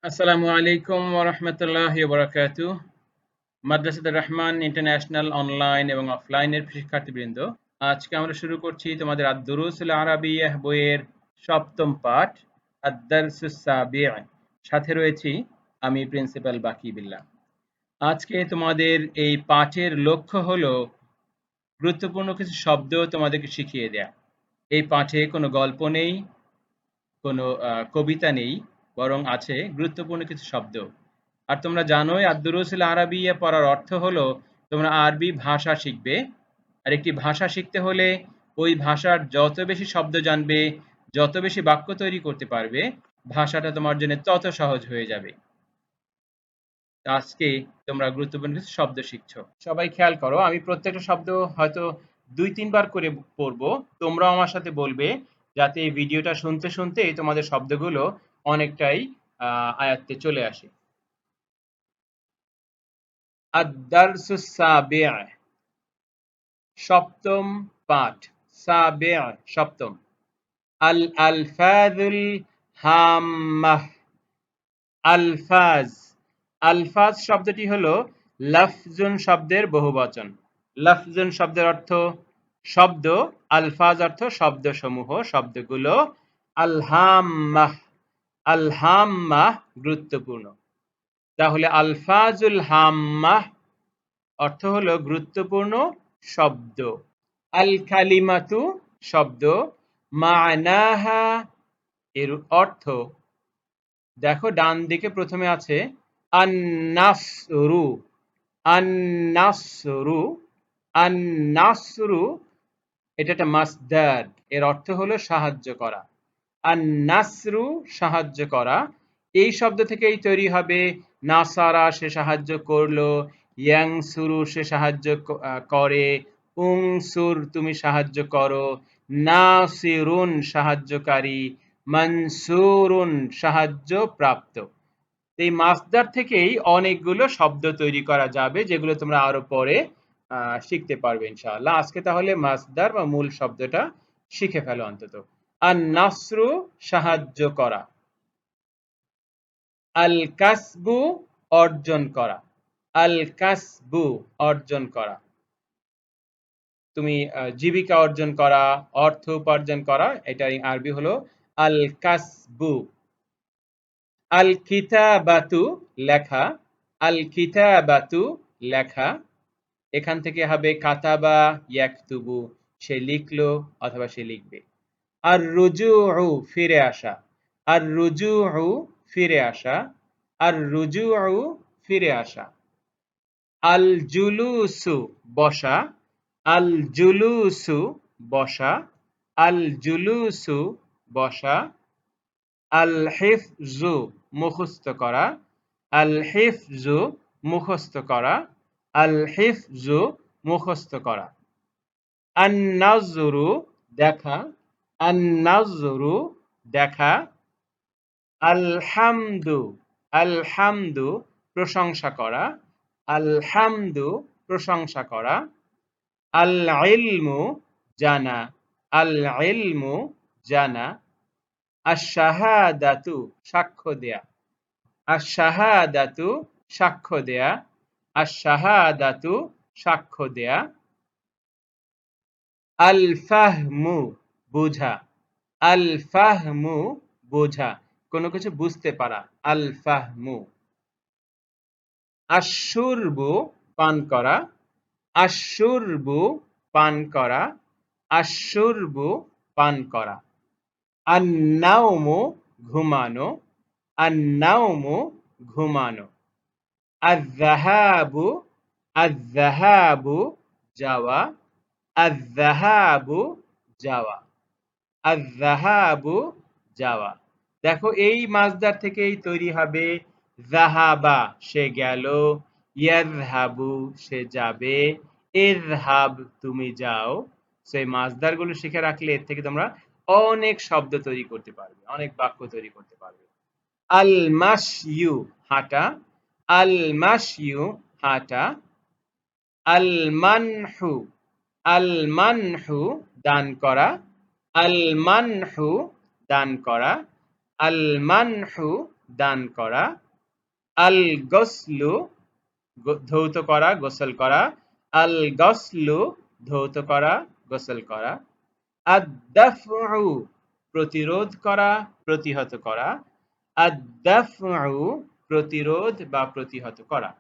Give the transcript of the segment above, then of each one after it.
আসসালামু আলাইকুম ওয়া রাহমাতুল্লাহি ওয়া বারাকাতুহু। মাদ্রাসাতুর রহমান ইন্টারন্যাশনাল অনলাইন এবং অফলাইনের শিক্ষার্থীবৃন্দ, আজকে আমরা শুরু করছি তোমাদের আদ-দুরুসুল আরাবিয়াহ বইয়ের ৭ম পাঠ আদ-দারসুস সাবি'। সাথে রয়েছি আমি প্রিন্সিপাল বাকি বিল্লাহ। আজকে তোমাদের এই পাঠের লক্ষ্য হলো গুরুত্বপূর্ণ কিছু শব্দ তোমাদেরকে শিখিয়ে দেয়া। এই পাঠে কোনো গল্প নেই, কোনো কবিতা নেই, বরং আছে গুরুত্বপূর্ণ কিছু শব্দ। আর তোমরা জানোই আদ-দুরুসুল আরাবিয়া পড়ার অর্থ হলো তোমরা আরবি ভাষা শিখবে। আর একটি ভাষা শিখতে হলে ওই ভাষার যত বেশি শব্দ জানবে, যত বেশি বাক্য তৈরি করতে পারবে, ভাষাটা তোমার জন্য তত সহজ হয়ে যাবে। আজকে তোমরা গুরুত্বপূর্ণ কিছু শব্দ শিখছো। সবাই খেয়াল করো, আমি প্রত্যেকটা শব্দ হয়তো ২-৩ বার করে পড়বো। তোমরাও আমার সাথে বলবে, যাতে এই ভিডিওটা শুনতে শুনতেই তোমাদের শব্দগুলো অনেকটাই আয়ত্তে চলে আসে। আদ-দারসুস সাবি', সপ্তম পাঠ। সাবি' সপ্তম। আল-আলফাযুল হাম্মাহ। আলফাজ। আলফাজ শব্দটি হলো লাফজুন শব্দের বহুবচন। লাফজুন শব্দের অর্থ শব্দ, আলফাজ অর্থ শব্দসমূহ, শব্দগুলো। আল-হাম্মাহ, আল-হাম্মাহ গুরুত্বপূর্ণ। তাহলে আলফাজুল হাম্মাহ অর্থ হলো গুরুত্বপূর্ণ শব্দ। আল কালিমাতু শব্দ, মা'নাহা এর অর্থ, দেখো ডান দিকে প্রথমে আছে আন-নাসরু। আন-নাসরু, আন-নাসরু এটা একটা মাসদার, এর অর্থ হলো সাহায্য করা। আন-নাসরু সাহায্য করা। এই শব্দ থেকেই তৈরি হবে নাসারা সে সাহায্য করলো, ইয়ানসুরু সে সাহায্য করে, উনসুর তুমি সাহায্য করো, নাসিরুন সাহায্যকারী, মানসুরুন সাহায্য প্রাপ্ত। এই মাসদার থেকেই অনেকগুলো শব্দ তৈরি করা যাবে, যেগুলো তোমরা আরো পরে শিখতে পারবে ইনশাআল্লাহ। আজকে তাহলে মাসদার বা মূল শব্দটা শিখে ফেলো অন্তত। আন-নাসরু সাহায্য করা। আল-কাসবু অর্জন করা। আল-কাসবু অর্জন করা। তুমি জীবিকা অর্জন করা, অর্থ উপার্জন করা, এটা আরবি হলো আল-কাসবু। আল-কিতাবাতু লেখা। আল-কিতাবাতু লেখা। এখান থেকে হবে কাতাবা ইয়াকতুবু, সে লিখলো অথবা সে লিখবে। আর-রুজুউ ফিরে আসা। আর-রুজুউ ফিরে আসা। আর-রুজুউ ফিরে আসা। আল-জুলুসু বসা। আল-জুলুসু বসা। আল-জুলুসু বসা। আল-হিফজু মুখস্থ করা। আল-হিফজু মুখস্থ করা। আল-হিফজু মুখস্থ করা। আন-নাজরু দেখা। আন-নাজরু দেখা। আল-হামদু, আল-হামদু প্রশংসা করা। আল-হামদু প্রশংসা করা। আল-ইলমু জানা। আল-ইলমু জানা। আশ-শাহাদাতু সাক্ষ্য দেয়া। আশ-শাহাদাতু সাক্ষ্য দেয়া। আশ-শাহাদাতু সাক্ষ্য দেয়া। আল-ফাহমু বোঝা। আল-ফাহমু বোঝা, কোনো কিছু বুঝতে পারা। আল-ফাহমু। আশ-শুরবু পান করা। আশ-শুরবু পান করা। আশ-শুরবু পান করা। আন-নাওমু ঘুমানো। আন-নাওমু ঘুমানো। আয-যাহাবু, আয-যাহাবু যাওয়া। আয-যাহাবু যাওয়া। আয-যাহাবু যাওয়া। দেখো এই মাসদার থেকেই তৈরি হবে যাহাবা সে গেল, ইয়াযহাবু সে যাবে, ইযহাব তুমি যাও। সো এই মাসদারগুলো শিখে রাখলে এর থেকে তোমরা অনেক শব্দ তৈরি করতে পারবে, অনেক বাক্য তৈরি করতে পারবে। আল-মাশইউ হাঁটা। আল-মাশইউ হাঁটা। আল-মানহু, আল-মানহু দান করা। আল-মানহু দান করা। আল-মানহু দান করা। আল গসলু ধৌত করা, গোসল করা। আল গসলু ধৌত করা, গোসল করা। আদ-দাফউ প্রতিরোধ করা, প্রতিহত করা। আদ-দাফউ প্রতিরোধ বা প্রতিহত করা।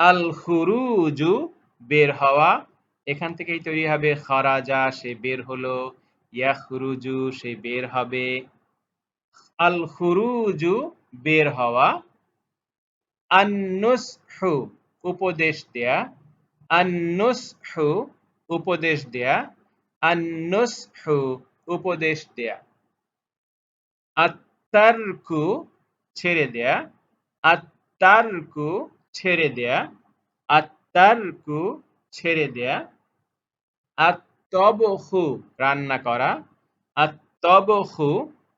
আল খুরুজু বের হওয়া, এখান থেকেই তৈরি হবে খরাজা সে বের হলো, ইয়াখরুজু সে বের হবে। আল খুরুজু বের হওয়া। আন-নুসহু উপদেশ দেয়া। আন-নুসহু উপদেশ দেয়া। আন-নুসহু উপদেশ দেয়া। আত-তারকু ছেড়ে দেয়া। আত-তারকু ছেড়ে দেয়া। আত-তারকু ছেড়ে দেয়া। আত-তবখু রান্না করা। আত-তবখু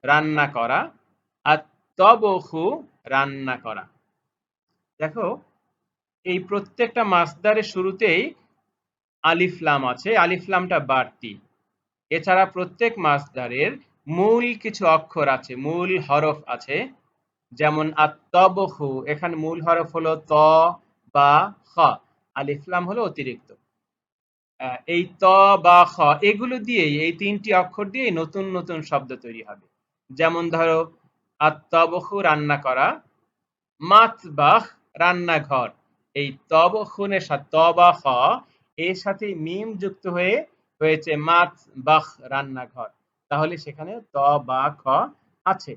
রান্না করা। আত-তবখু রান্না করা। দেখো এই প্রত্যেকটা মাসদারের শুরুতেই আলিফ লাম আছে, আলিফ লামটা বাড়তি। এছাড়া প্রত্যেক মাসদারের মূল কিছু অক্ষর আছে, মূল হরফ আছে। যেমন আত-তবখু এখানে মূল হরফ হলো ত বা খ, আলিফ লাম হলো অতিরিক্ত। এই ত বা খ এগুলো দিয়েই, এই তিনটি অক্ষর দিয়ে নতুন নতুন শব্দ তৈরি হবে। যেমন ধরো আত-তবখু রান্না করা, মাতবাখ রান্নাঘর। এই তবখুনের সাথে ত বা খ এর সাথে মিম যুক্ত হয়ে হয়েছে মাতবাখ রান্নাঘর, তাহলে সেখানে ত বা খ আছে।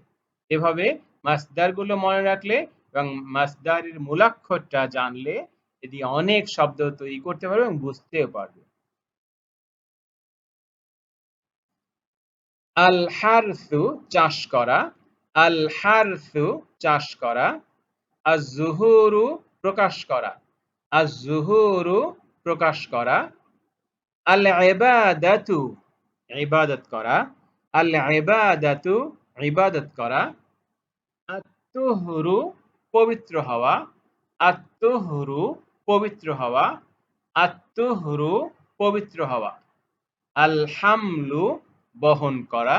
এভাবে মাসদারগুলো মনে রাখলে এবং মাসদারের মূলাক্ষরটা জানলে এটি অনেক শব্দ তৈরি করতে পারবে এবং বুঝতেও পারবে। আল হারসু চাষ করা। আল হারসু চাষ করা। আজ-জুহুরু প্রকাশ করা। আজ-জুহুরু প্রকাশ করা। আল ইবাদাতু ইবাদত করা। আল ইবাদাতু ইবাদত করা। আত-তুহরু পবিত্র হওয়া। আত-তুহরু পবিত্র হওয়া। আত-তুহরু পবিত্র হওয়া। আল হামলু বহন করা।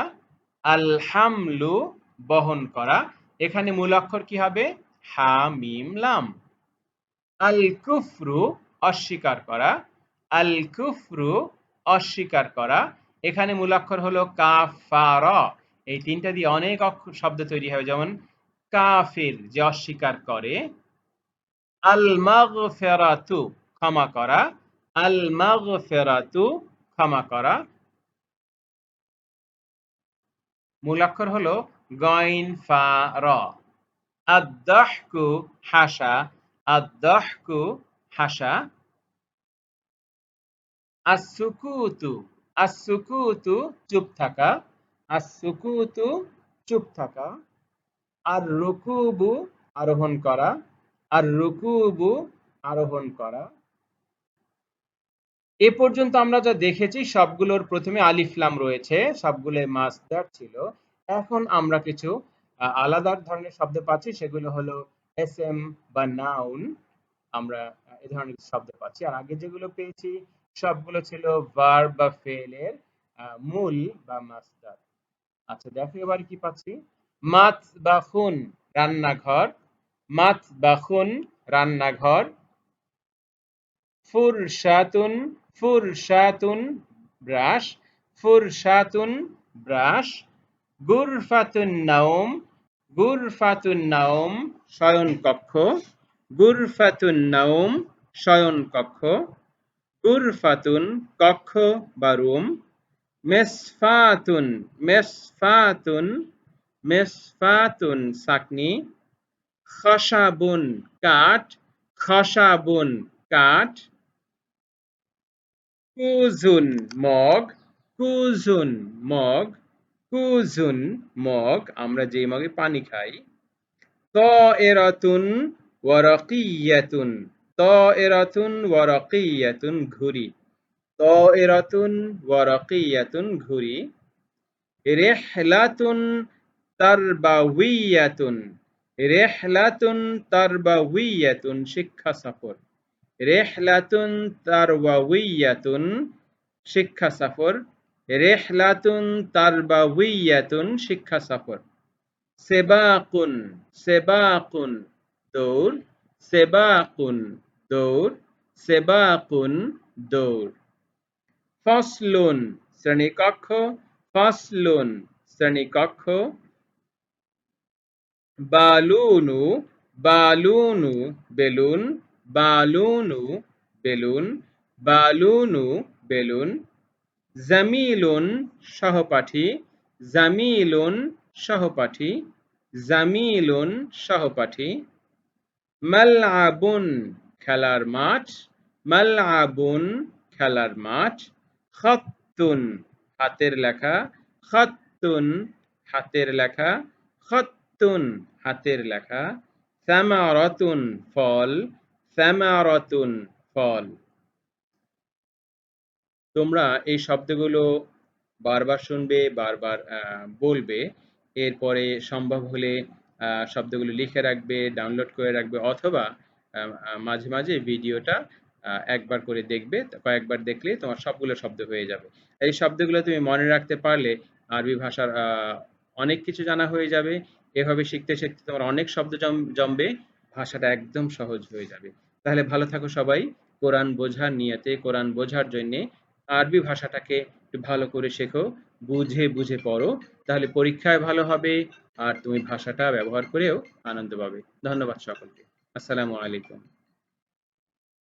আল হামলু বহন করা। এখানে মূল অক্ষর কি হবে? হা মিম লাম। আল কুফরু অস্বীকার করা। আল কুফরু অস্বীকার করা। এখানে মূল অক্ষর হলো কাফারা। এই তিনটা দিয়ে অনেক শব্দ তৈরি হবে, যেমন কাফির যে অস্বীকার করে। আল মাগফিরাতু ক্ষমা করা। আল মাগফিরাতু ক্ষমা করা। মূল অক্ষর হলো গইন ফা র। আদ-দাহকু হাসা। আদ-দাহকু হাসা। আস-সুকুতু আস-সুকুতু চুপ থাকা। আস-সুকুতু চুপ থাকা। আর-রুকুবু আরোহণ করা। আর-রুকুবু আরোহণ করা। এ পর্যন্ত আমরা যা দেখেছি সবগুলোর প্রথমে আলিফ লাম রয়েছে, সবগুলো মাসদার ছিল। এখন আমরা কিছু আলাদা ধরনের শব্দ পাচ্ছি, সেগুলো হলো এসএম বা নাউন। আমরা এই ধরনের শব্দ পাচ্ছি। আর আগে যেগুলো পেয়েছি সবগুলো ছিল ভার্ব বা ফেলের মূল বা মাসদার। আচ্ছা দেখো এবার কি পাচ্ছি। মাতবাখুন রান্নাঘর। মাতবাখুন রান্নাঘর। ফুরশাতুন ফুরশাতুন ব্রাশ। ফুরশাতুন ব্রাশ। গুরফাতুন নাওম গুরফাতুন নাওম শয়নকক্ষ। গুরফাতুন নাওম শয়নকক্ষ। গুরফাতুন কক্ষ বা রুম। মেসফাতুন মেসফাতুন মেসফাতুন ছাঁকনি। খসাবুন কাঠ। খসাবুন কাঠ। কুজুন মগ। কুজুন মগ। কুজুন মগ আমরা যে মগে পানি খাই। তায়রাতুন ওয়ারাকিয়াতুন। তায়রাতুন ওয়ারাকিয়াতুন ঘুড়ি। তায়রাতুন ওয়ারাকিয়াতুন ঘুড়ি। রিহলাতুন তারবাউইয়াতুন। রিহলাতুন তারবাউইয়াতুন শিক্ষা সফর। রিহলাতুন তারবাউইয়াতুন শিক্ষা সফর। রিহলাতুন তারবাউইয়াতুন শিক্ষা সফর। সেবাকুন, সেবাকুন দৌড়, সেবাকুন দৌড়, সেবাকুন দৌড়। ফসলুন শ্রেণীকক্ষ, ফসলুন শ্রেণীকক্ষ। বালুনু, বালুনু বেলুন, বালুনু বেলুন, বালুনু বেলুন। জামিলুন সহপাঠী, জামিলুন সহপাঠী, জামিলুন সহপাঠী। মালআবুন খেলার মাঠ, মালআবুন খেলার মাঠ। খাত্তুন হাতের লেখা, খাত্তুন হাতের লেখা, খাত্তুন হাতের লেখা। সামারাতুন ফল, সামারাতুন ফল। তোমরা এই শব্দগুলো বারবার শুনবে, বারবার বলবে। এরপরে সম্ভব হলে শব্দগুলো লিখে রাখবে, ডাউনলোড করে রাখবে, অথবা মাঝে মাঝে ভিডিওটা একবার করে দেখবে। কয়েকবার দেখলে তোমার সবগুলো শব্দ হয়ে যাবে। এই শব্দগুলো তুমি মনে রাখতে পারলে আরবি ভাষার অনেক কিছু জানা হয়ে যাবে। এভাবে শিখতে শিখতে তোমার অনেক শব্দ জমবে, ভাষাটা একদম সহজ হয়ে যাবে। তাহলে ভালো থাকো সবাই। কোরআন বোঝার নিয়তে, কোরআন বোঝার জন্যে আরবি ভাষাটাকে একটু ভালো করে শেখো, বুঝে বুঝে পড়ো। তাহলে পরীক্ষায় ভালো হবে, আর তুমি ভাষাটা ব্যবহার করেও আনন্দ পাবে। ধন্যবাদ সকলকে। আসসালামু আলাইকুম।